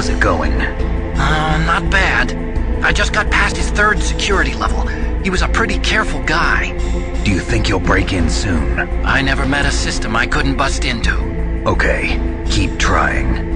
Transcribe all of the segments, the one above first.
How's it going? Not bad. I just got past his 3rd security level. He was a pretty careful guy. Do you think you'll break in soon? I never met a system I couldn't bust into. Okay, keep trying.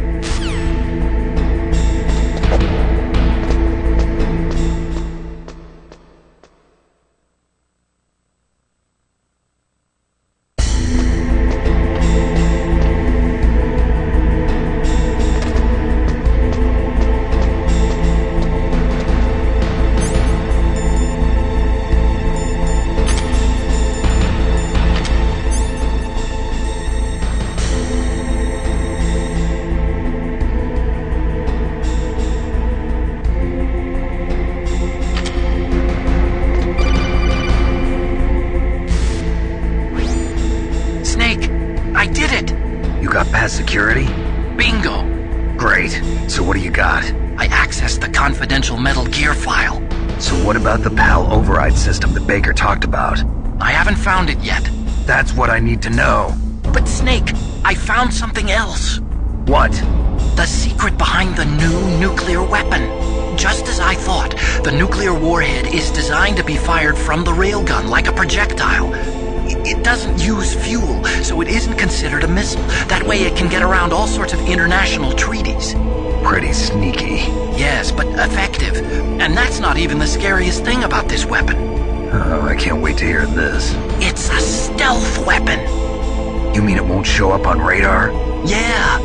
Security? Bingo! Great. So what do you got? I accessed the confidential Metal Gear file. So what about the PAL override system that Baker talked about? I haven't found it yet. That's what I need to know. But Snake, I found something else. What? The secret behind the new nuclear weapon. Just as I thought, the nuclear warhead is designed to be fired from the railgun like a projectile. It doesn't use fuel, so it isn't considered a missile. That way it can get around all sorts of international treaties. Pretty sneaky. Yes, but effective. And that's not even the scariest thing about this weapon. Oh, I can't wait to hear this. It's a stealth weapon. You mean it won't show up on radar? Yeah.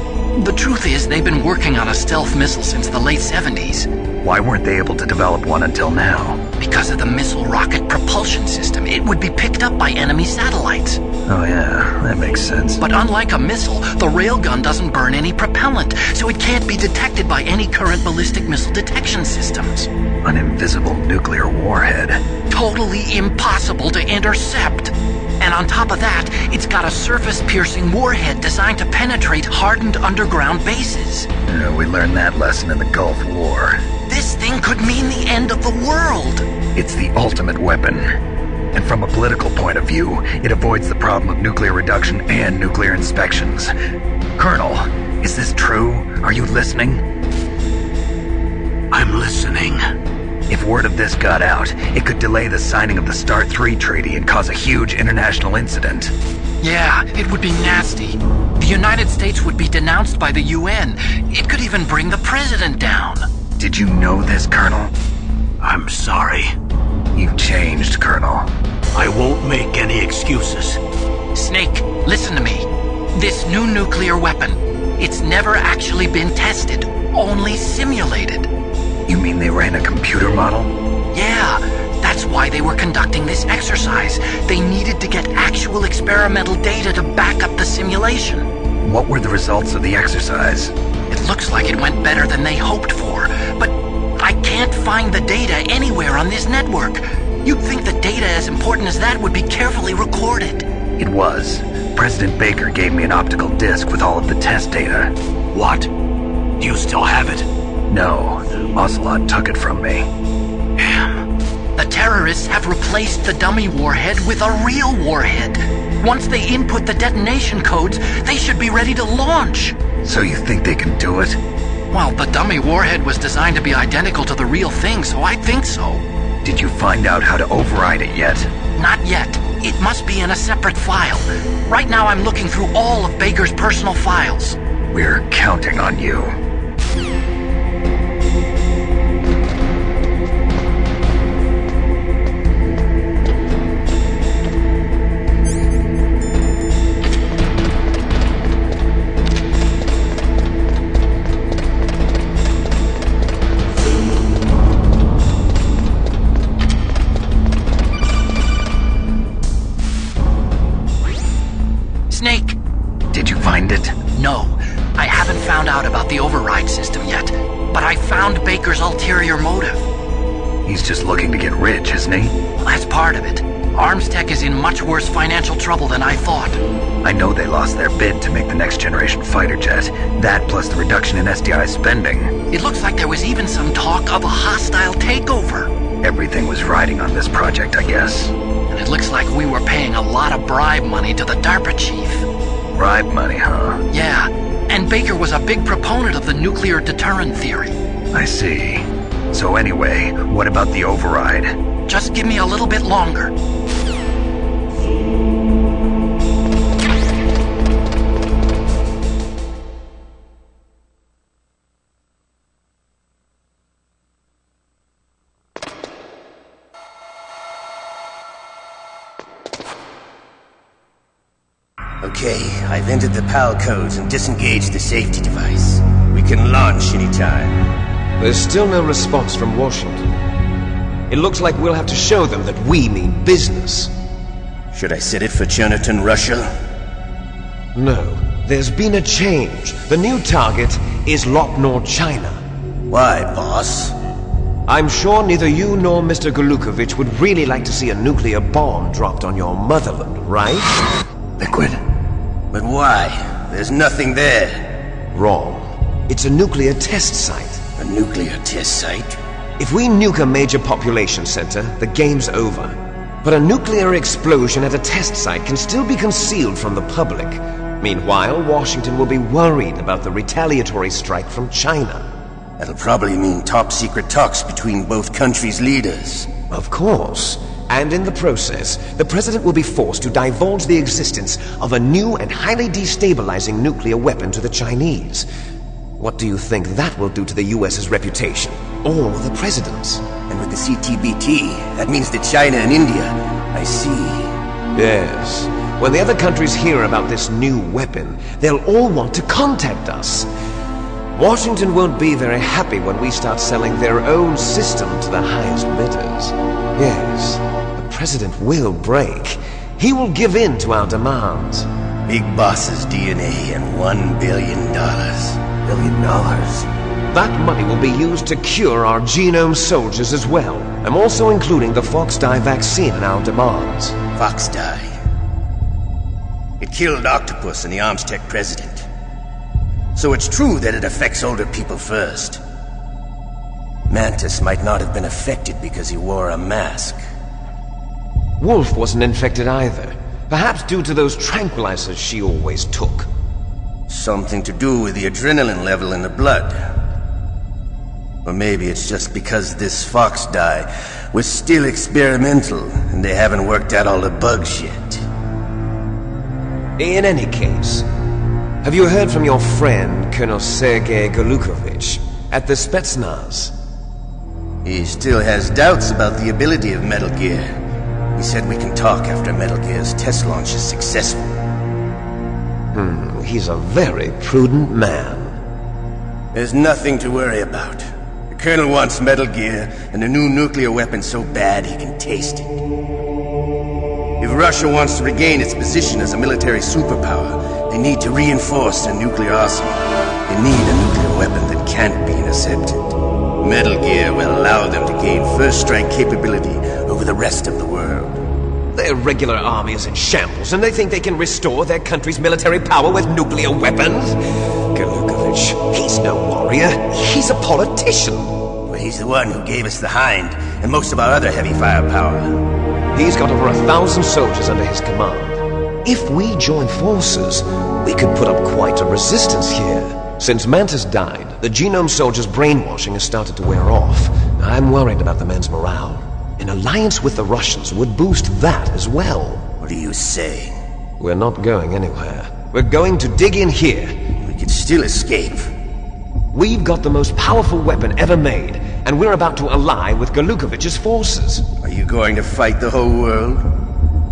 The truth is, they've been working on a stealth missile since the late 70s. Why weren't they able to develop one until now? Because of the missile rocket propulsion system. It would be picked up by enemy satellites. Oh yeah, that makes sense. But unlike a missile, the railgun doesn't burn any propellant, so it can't be detected by any current ballistic missile detection systems. An invisible nuclear warhead. Totally impossible to intercept. And on top of that, it's got a surface-piercing warhead designed to penetrate hardened underground bases. We learned that lesson in the Gulf War. This thing could mean the end of the world. It's the ultimate weapon. And from a political point of view, it avoids the problem of nuclear reduction and nuclear inspections. Colonel, is this true? Are you listening? I'm listening. If word of this got out, it could delay the signing of the START III treaty and cause a huge international incident. Yeah, it would be nasty. The United States would be denounced by the UN. It could even bring the president down. Did you know this, Colonel? I'm sorry. You've changed, Colonel. I won't make any excuses. Snake, listen to me. This new nuclear weapon, it's never actually been tested, only simulated. You mean they ran a computer model? Yeah, that's why they were conducting this exercise. They needed to get actual experimental data to back up the simulation. What were the results of the exercise? It looks like it went better than they hoped for, but I can't find the data anywhere on this network. You'd think the data as important as that would be carefully recorded. It was. President Baker gave me an optical disc with all of the test data. What? Do you still have it? No, Ocelot took it from me. Damn. The terrorists have replaced the dummy warhead with a real warhead. Once they input the detonation codes, they should be ready to launch. So you think they can do it? Well, the dummy warhead was designed to be identical to the real thing, so I think so. Did you find out how to override it yet? Not yet. It must be in a separate file. Right now I'm looking through all of Baker's personal files. We're counting on you. Snake! Did you find it? No, I haven't found out about the override system yet, but I found Baker's ulterior motive. He's just looking to get rich, isn't he? Well, that's part of it. Arms Tech is in much worse financial trouble than I thought. I know they lost their bid to make the next generation fighter jet. That plus the reduction in SDI spending. It looks like there was even some talk of a hostile takeover. Everything was riding on this project, I guess. And it looks like we were paying a lot of bribe money to the DARPA chief. Bribe money, huh? Yeah, And Baker was a big proponent of the nuclear deterrent theory. I see. So anyway, what about the override? Just give me a little bit longer. Okay, I've entered the PAL codes and disengaged the safety device. We can launch anytime. There's still no response from Washington. It looks like we'll have to show them that we mean business. Should I set it for Jonathan, Russia? No, there's been a change. The new target is Lop Nor China. Why, boss? I'm sure neither you nor Mr. Golukovich would really like to see a nuclear bomb dropped on your motherland, right? Liquid. But why? There's nothing there. Wrong. It's a nuclear test site. A nuclear test site? If we nuke a major population center, the game's over. But a nuclear explosion at a test site can still be concealed from the public. Meanwhile, Washington will be worried about the retaliatory strike from China. That'll probably mean top-secret talks between both countries' leaders. Of course. And in the process, the president will be forced to divulge the existence of a new and highly destabilizing nuclear weapon to the Chinese. What do you think that will do to the US's reputation? Or the president's? And with the CTBT, that means that China and India. I see. Yes. When the other countries hear about this new weapon, they'll all want to contact us. Washington won't be very happy when we start selling their own system to the highest bidders. Yes, the president will break. He will give in to our demands. Big Boss's DNA and $1 billion. $1 billion? That money will be used to cure our genome soldiers as well. I'm also including the Foxdie vaccine in our demands. Foxdie? It killed Octopus and the Armstech president. So it's true that it affects older people first. Mantis might not have been affected because he wore a mask. Wolf wasn't infected either. Perhaps due to those tranquilizers she always took. Something to do with the adrenaline level in the blood. Or maybe it's just because this Foxdie was still experimental and they haven't worked out all the bugs yet. In any case, have you heard from your friend, Colonel Sergei Golukovich, at the Spetsnaz? He still has doubts about the ability of Metal Gear. He said we can talk after Metal Gear's test launch is successful. He's a very prudent man. There's nothing to worry about. The Colonel wants Metal Gear and a new nuclear weapon so bad he can taste it. If Russia wants to regain its position as a military superpower, they need to reinforce their nuclear arsenal. They need a nuclear weapon that can't be intercepted. Metal Gear will allow them to gain first strike capability over the rest of the world. Their regular army is in shambles, and they think they can restore their country's military power with nuclear weapons? Golukovich, he's no warrior. He's a politician. Well, he's the one who gave us the Hind and most of our other heavy firepower. He's got over 1,000 soldiers under his command. If we join forces, we could put up quite a resistance here. Since Mantis died, the genome soldiers' brainwashing has started to wear off. I'm worried about the man's morale. An alliance with the Russians would boost that as well. What are you saying? We're not going anywhere. We're going to dig in here. We could still escape. We've got the most powerful weapon ever made, and we're about to ally with Golukovich's forces. Are you going to fight the whole world?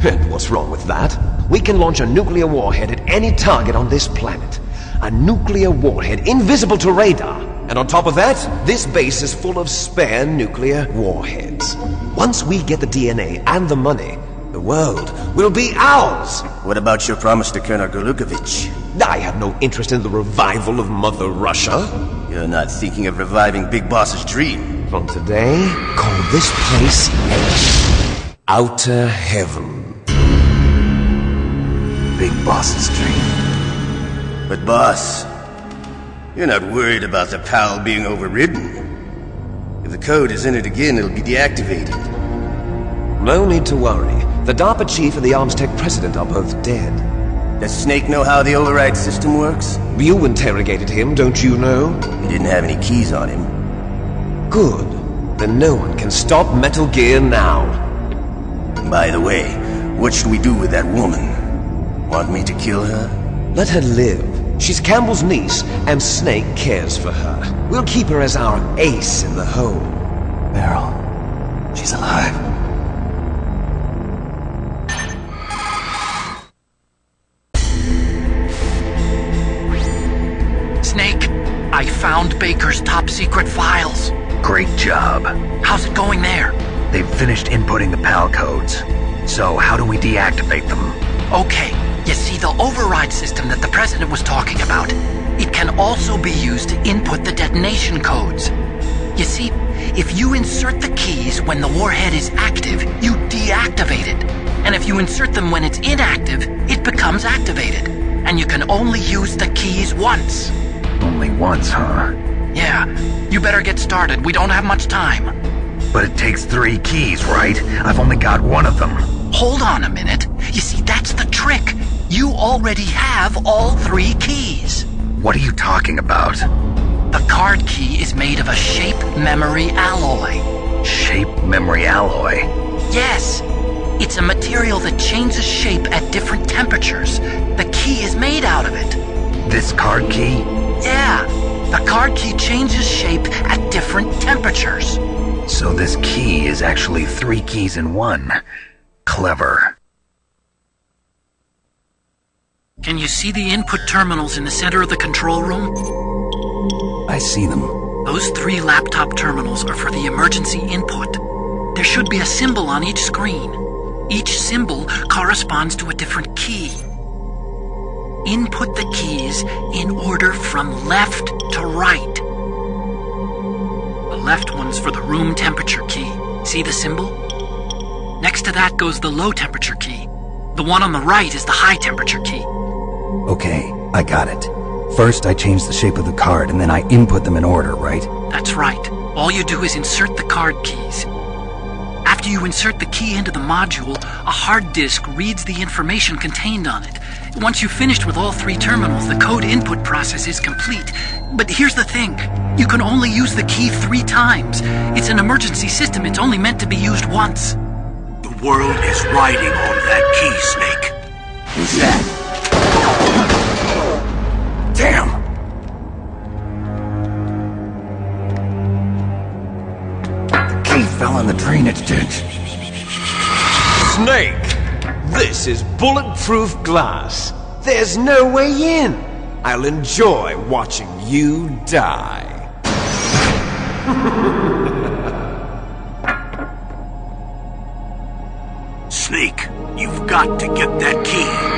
And what's wrong with that? We can launch a nuclear warhead at any target on this planet. A nuclear warhead invisible to radar. And on top of that, this base is full of spare nuclear warheads. Once we get the DNA and the money, the world will be ours! What about your promise to Colonel Golukovich? I have no interest in the revival of Mother Russia. You're not thinking of reviving Big Boss's dream. From today, call this place Outer Heaven. Big Boss's dream. But boss, you're not worried about the PAL being overridden. If the code is entered again, it'll be deactivated. No need to worry. The DARPA chief and the Armstech president are both dead. Does Snake know how the override system works? You interrogated him, don't you know? He didn't have any keys on him. Good. Then no one can stop Metal Gear now. By the way, what should we do with that woman? Want me to kill her? Let her live. She's Campbell's niece, and Snake cares for her. We'll keep her as our ace in the hole. Meryl, she's alive. Snake, I found Baker's top-secret files. Great job. How's it going there? They've finished inputting the PAL codes. So how do we deactivate them? Okay, you see the override system that the President was talking about. It can also be used to input the detonation codes. You see, if you insert the keys when the warhead is active, you deactivate it. And if you insert them when it's inactive, it becomes activated. And you can only use the keys once. Only once, huh? Yeah, you better get started. We don't have much time. But it takes 3 keys, right? I've only got 1 of them. Hold on a minute. You see, that's the trick. You already have all 3 keys. What are you talking about? The card key is made of a shape memory alloy. Shape memory alloy? Yes. It's a material that changes shape at different temperatures. The key is made out of it. This card key? Yeah. The card key changes shape at different temperatures. So this key is actually 3 keys in 1. Clever. Can you see the input terminals in the center of the control room? I see them. Those 3 laptop terminals are for the emergency input. There should be a symbol on each screen. Each symbol corresponds to a different key. Input the keys in order from left to right. The left one's for the room temperature key. See the symbol? Next to that goes the low temperature key. The one on the right is the high temperature key. Okay, I got it. First, I change the shape of the card, and then I input them in order, right? That's right. All you do is insert the card keys. After you insert the key into the module, a hard disk reads the information contained on it. Once you've finished with all 3 terminals, the code input process is complete. But here's the thing. You can only use the key 3 times. It's an emergency system. It's only meant to be used once. The world is riding on that key, Snake. Who's that? Damn! The key fell in the drainage ditch. Snake! This is bulletproof glass. There's no way in. I'll enjoy watching you die. Snake, you've got to get that key.